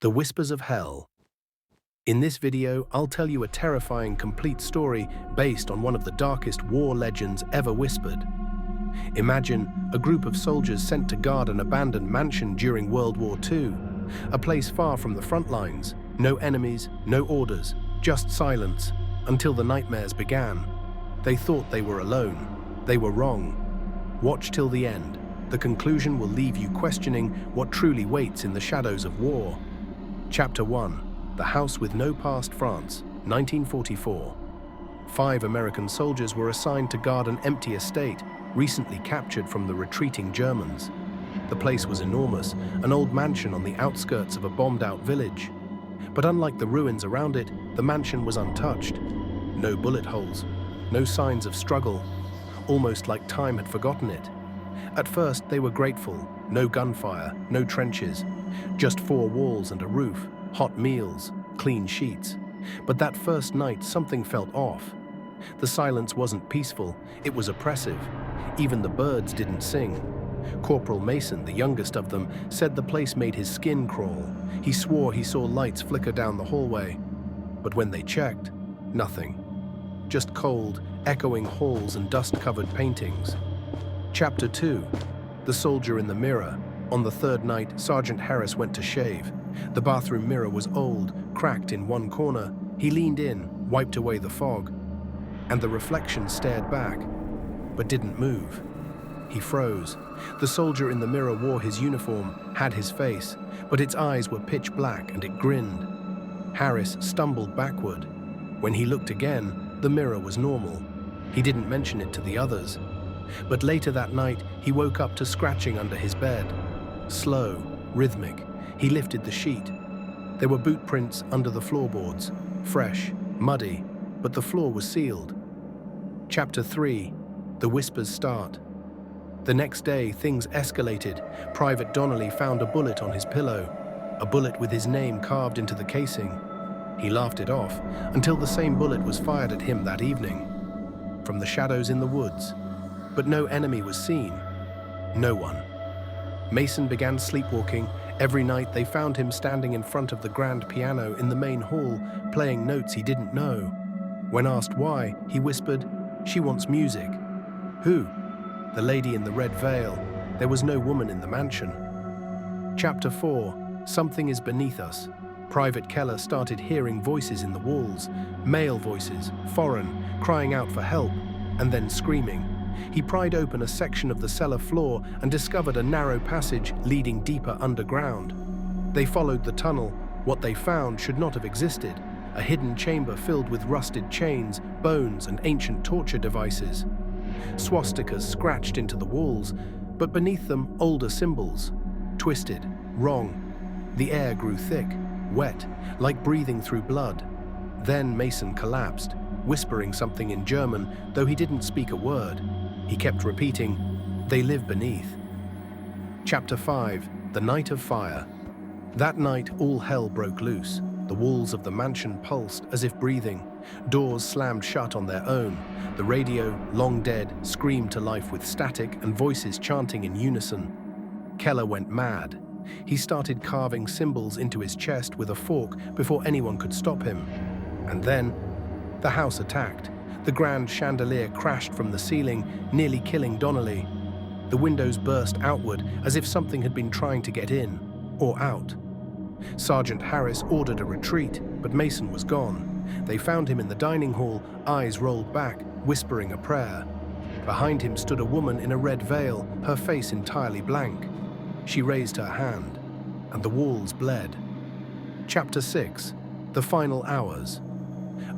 The Whispers of Hell. In this video, I'll tell you a terrifying complete story based on one of the darkest war legends ever whispered. Imagine a group of soldiers sent to guard an abandoned mansion during World War II, a place far from the front lines. No enemies, no orders, just silence, until the nightmares began. They thought they were alone. They were wrong. Watch till the end. The conclusion will leave you questioning what truly waits in the shadows of war. Chapter 1. The House with No Past, France, 1944. 5 American soldiers were assigned to guard an empty estate, recently captured from the retreating Germans. The place was enormous, an old mansion on the outskirts of a bombed-out village. But unlike the ruins around it, the mansion was untouched. No bullet holes, no signs of struggle, almost like time had forgotten it. At first, they were grateful. No gunfire, no trenches, just 4 walls and a roof, hot meals, clean sheets. But that first night, something felt off. The silence wasn't peaceful, it was oppressive. Even the birds didn't sing. Corporal Mason, the youngest of them, said the place made his skin crawl. He swore he saw lights flicker down the hallway. But when they checked, nothing. Just cold, echoing halls and dust-covered paintings. Chapter 2. The Soldier in the Mirror. On the 3rd night, Sergeant Harris went to shave. The bathroom mirror was old, cracked in one corner. He leaned in, wiped away the fog, and the reflection stared back, but didn't move. He froze. The soldier in the mirror wore his uniform, had his face, but its eyes were pitch black and it grinned. Harris stumbled backward. When he looked again, the mirror was normal. He didn't mention it to the others. But later that night, he woke up to scratching under his bed. Slow, rhythmic, he lifted the sheet. There were boot prints under the floorboards, fresh, muddy, but the floor was sealed. Chapter 3. The Whispers start. The next day, things escalated. Private Donnelly found a bullet on his pillow, a bullet with his name carved into the casing. He laughed it off until the same bullet was fired at him that evening, from the shadows in the woods. But no enemy was seen. No one. Mason began sleepwalking. Every night they found him standing in front of the grand piano in the main hall, playing notes he didn't know. When asked why, he whispered, "She wants music." Who? The lady in the red veil. There was no woman in the mansion. Chapter 4. Something is beneath us. Private Keller started hearing voices in the walls, male voices, foreign, crying out for help, and then screaming. He pried open a section of the cellar floor and discovered a narrow passage leading deeper underground. They followed the tunnel. What they found should not have existed, a hidden chamber filled with rusted chains, bones, and ancient torture devices. Swastikas scratched into the walls, but beneath them older symbols. Twisted, wrong. The air grew thick, wet, like breathing through blood. Then Mason collapsed, whispering something in German, though he didn't speak a word. He kept repeating, "They live beneath." Chapter 5. The Night of Fire. That night, all hell broke loose. The walls of the mansion pulsed as if breathing. Doors slammed shut on their own. The radio, long dead, screamed to life with static and voices chanting in unison. Keller went mad. He started carving symbols into his chest with a fork before anyone could stop him. And then, the house attacked. The grand chandelier crashed from the ceiling, nearly killing Donnelly. The windows burst outward as if something had been trying to get in, or out. Sergeant Harris ordered a retreat, but Mason was gone. They found him in the dining hall, eyes rolled back, whispering a prayer. Behind him stood a woman in a red veil, her face entirely blank. She raised her hand, and the walls bled. Chapter 6. The Final Hours.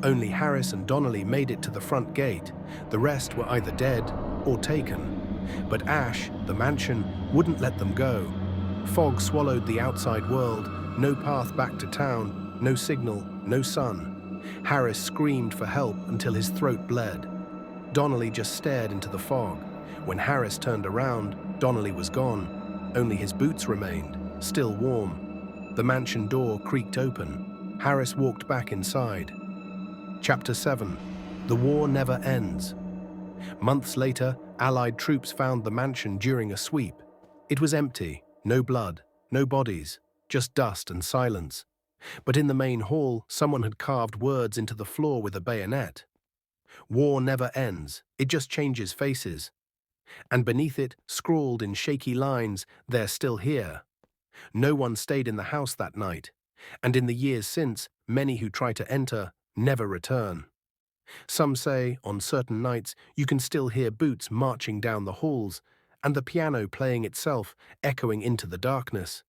Only Harris and Donnelly made it to the front gate. The rest were either dead or taken. But Ash, the mansion, wouldn't let them go. Fog swallowed the outside world, no path back to town, no signal, no sun. Harris screamed for help until his throat bled. Donnelly just stared into the fog. When Harris turned around, Donnelly was gone. Only his boots remained, still warm. The mansion door creaked open. Harris walked back inside. Chapter 7. The War Never Ends. Months later, Allied troops found the mansion during a sweep. It was empty, no blood, no bodies, just dust and silence. But in the main hall, someone had carved words into the floor with a bayonet. War never ends, it just changes faces. And beneath it, scrawled in shaky lines, they're still here. No one stayed in the house that night, and in the years since, many who try to enter never return. Some say, on certain nights, you can still hear boots marching down the halls, and the piano playing itself, echoing into the darkness.